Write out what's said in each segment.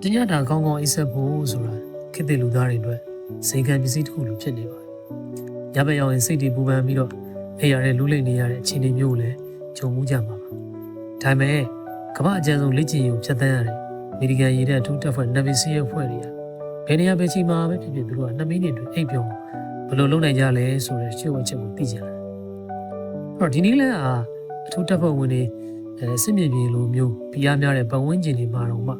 ပညာတာကောင်းကောင်းအိပ်ဆက်ဖို့ဆိုတာခေတ်သစ်လူသားတွေအတွက်ဇေကံပစ္စည်းတစ်ခုလိုဖြစ်နေပါတယ်။ညဘက်ရောက်ရင်စိတ်တွေပူပန်ပြီးတော့အိပ်ရတဲ့လူးလိမ့်နေရတဲ့အခြေအနေမျိုးကိုလည်းကြုံမှုကြမှာပါ။ဒါပေမဲ့ကမ္ဘာအကျဉ်းဆုံးလက်ကျင်ကိုဖြတ်သန်းရတဲ့အမေရိကန်ရေတပ်အထူးတပ်ဖွဲ့ Navy SEAL အဖွဲ့တွေကဘယ်နေရာပဲချိန်မှာပဲဖြစ်ဖြစ်သူတို့က2မိနစ်တွင်အိပ်ပျော်ဘယ်လိုလုပ်နိုင်ကြလဲဆိုတဲ့ရှင်းဝတ်ချက်ကိုသိကြတယ်။အဲ့တော့ဒီနည်းလမ်းဟာအထူးတပ်ဖွဲ့ဝင်တွေစစ်မြေပြင်လိုမျိုးဖိအားများတဲ့ပတ်ဝန်းကျင်တွေမှာတော့မှ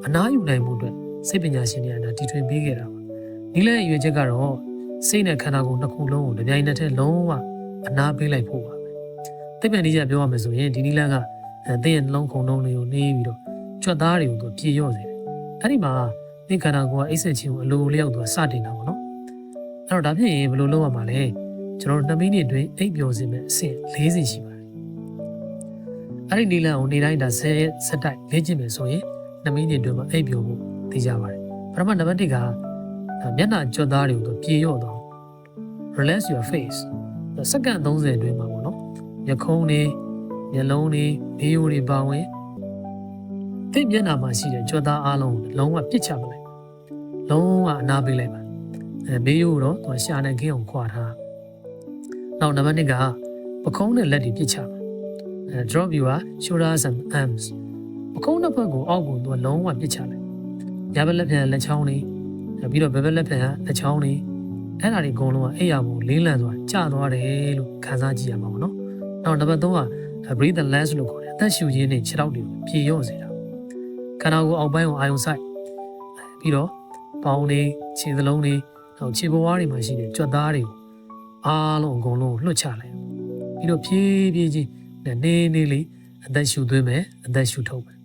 အနားယူနိုင်မှုအတွက်စိတ်ပညာရှင်တွေကတီထွင်ပေးခဲ့တာပါ။ဒီလည်းအရွယ်ချက်ကတော့စိတ်နဲ့ခန္ဓာကိုယ်နှစ်ခုလုံးကိုတပြိုင်နက်တည်းလုံးဝအနားပေးလိုက်ဖို့ပါပဲ။သိပ္ပံနည်းကျပြောရမယ်ဆိုရင်ဒီနည်းလမ်းကသင်ရဲ့နှလုံးခုန်လုံးတွေကိုနေပြီးတော့ကြွက်သားတွေကိုပြေလျော့စေတယ်။အဲ့ဒီမှာသင်ခန္ဓာကိုယ်ကအိပ်ဆက်ခြင်းကိုအလိုလျောက်သူကစတင်တာပေါ့နော်။အဲ့တော့ဒါဖြစ်ရင်ဘယ်လိုလုပ်ရမှာလဲ။ကျွန်တော်တို့2မိနစ်အတွင်းအိပ်ပျော်စေမယ့်အဆင့်4ဆင့်ရှိပါတယ်။အဲ့ဒီနည်းလမ်းကိုနေ့တိုင်းဒါ10ဆက်တိုက်လေ့ကျင့်မယ်ဆိုရင်2မိနစ်အတွင်းမှာအိပ်ပျော်မှုသိကြပါတယ်။ပထမနံပါတ်1ကမျက်နှာကြွက်သားတွေကိုပြေလျော့သွား relax your face စက္ကန့်30အတွင်းမှာပေါ့နော်။မျက်ခုံးတွေမျက်လုံးတွေဘေးရိုးတွေပါဝင်သင်မျက်နှာမှာရှိတဲ့ကြွက်သားအားလုံးကိုလုံးဝပြစ်ချပလိုက်လုံးဝအနားပေးလိုက်ပါဘေးရိုးတော့သူရှာနေခင်းအောင်ခွာထားနောက်နံပါတ်2ကပခုံးနဲ့လက်တွေပြစ်ချပါdrop your shoulders and arms ပခုံးနှစ်ဖက်ကိုအောက်ကိုသူလုံးဝပြစ်ချလိုက်ညာဘက်လက်ဖျံလက်ချောင်းတွေပြီးတော့ဘက်ဘက်လက်ဖျံလက်ချောင်းတွေအဲ့ဒါတွေအကုန်လုံးကအိပ်ရဖို့လေးလံဆိုတာကျသွားတယ်လို့ခံစားကြည့်ရမှာပေါ့နော်နောက်နံပါတ်3ကbreathe and last လို့ခေါ်တယ်အသက်ရှူခြင်းနဲ့ခြေထောက်တွေကိုပြေလျော့စေတာခန္ဓာကိုယ်အောက်ပိုင်းကိုအာရုံစိုက်ပြီးတော့ပေါင်းတွေခြေသလုံးတွေနောက်ခြေပေါ်ဝါးတွေမှာရှိတဲ့ကြွက်သားတွေကိုအားလုံးအကုန်လုံးလွှတ်ချလိုက်ပြီးတော့ဖြည်းဖြည်းချင်းနေနေလေးအသက်ရှူသွင်းမယ်အသက်ရှူထုတ်မယ်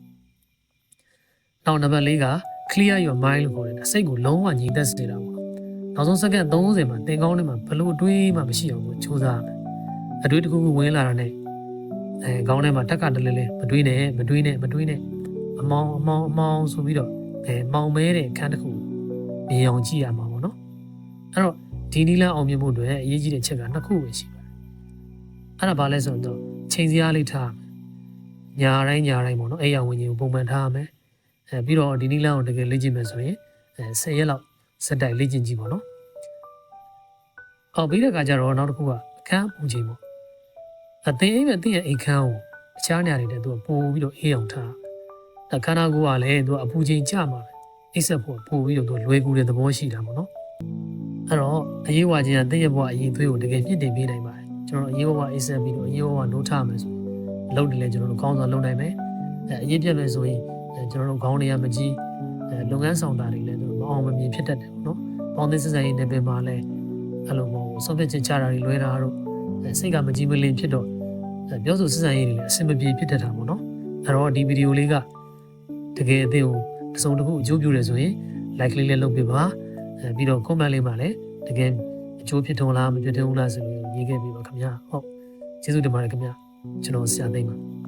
နောက်နံပါတ်4က clear your mind လို့ခေါ်တယ်စိတ်ကိုလုံးဝငြိမ်သက်စေတာပေါ့နောက်ဆုံးစက္ကန့်30မှာသင်ကောင်းထဲမှာဘလို့အတွေးမှမရှိအောင်ကိုကြိုးစားရမယ်အတွေးတစ်ခုခုဝင်လာတာနဲ့ခေါင်းထဲမှာတက်ကတလဲလဲမတွေးနဲ့အမောင်းဆိုပြီးတော့မောင်မဲတဲ့အခန်းတစ်ခုမြင်အောင်ကြည့်ရမှာပေါ့နော်အဲ့တော့ဒီနည်းလမ်းအောင်မြင်ဖို့အတွက်အရေးကြီးတဲ့ချက်က2ခုပဲရှိပါတယ်အဲ့ဒါဘာလဲဆိုတော့ချိန်စရာလေးထားညာတိုင်းပေါ့နော်အဲ့ရဝင်ကြီးကိုပုံမှန်ထားရမယ်ပြီးတော့ဒီနည်းလမ်းကိုတကယ်လေ့ကျင့်မယ်ဆိုရင်10ရက်လောက်စက်တိုက်လေ့ကျင့်ကြည့်ပေါ့နော်ပြီးတဲ့အခါကျတော့နောက်တစ်ခုကအခန်းပူချိန်ပေါ့အသင်အိမ်မဲ့သင်ရဲ့အိမ်ခန်းကိုအခြားနေရာတွေနဲ့သူကပို့ပြီးတော့အေးအောင်ထားခန္ဓာကိုယ်ကလည်းသူကအပူချိန်ကျမှာပဲအိပ်ဆက်ဖို့ပို့ပြီးတော့သူလွယ်ကူတဲ့သဘောရှိတာပေါ့နော်အဲ့တော့အရေးဝါခြင်းကသင်ရဲ့ဘဝအရေးသွေးကိုတကယ်ပြည့်တင်ပေးနိုင်ပါတယ်ကျွန်တော်အရေးဝါအိပ်ဆက်ပြီးတော့အရေးဝါနိုးထမယ်ဆိုအလုပ်တွေလည်းကျွန်တော်တို့ကောင်းစွာလုပ်နိုင်မယ်အရေးပြတ်မယ်ဆိုရင်ကျွန်တော်တို့ခေါင်းတွေကမကြီးလုပ်ငန်းဆောင်တာတွေလည်းသူမအောင်မမြင်ဖြစ်တတ်တယ်ပေါ့နော်ပေါင်းသင်းစစ်ဆိုင်ရေးနယ်ပယ်မှာလည်းအဲ့လိုပေါ့ဆုံးဖြတ်ချက်ချတာတွေလွဲတာတို့စိတ်ကမကြီးမလင်ဖြစ်တော့ပြောဆိုစစ်ဆိုင်ရေးတွေလည်းအဆင်မပြေဖြစ်တတ်တာပေါ့နော်အဲ့တော့ဒီဗီဒီယိုလေးကတကယ်အသင်ကိုအစုံတစ်ခုအကျိုးပြုတယ်ဆိုရင် like လေးလည်းလုပ်ပေးပါပြီးတော့ comment လေးမှာလည်းတကယ်အကျိုးဖြစ်ထုံလားမဖြစ်ထုံလားဆိုလို့ရေးခဲ့ပေးပါခင်ဗျာဟုတ်ကျေးဇူးတင်ပါတယ်ခင်ဗျာကျွန်တော်ဆရာသိမ်းပါ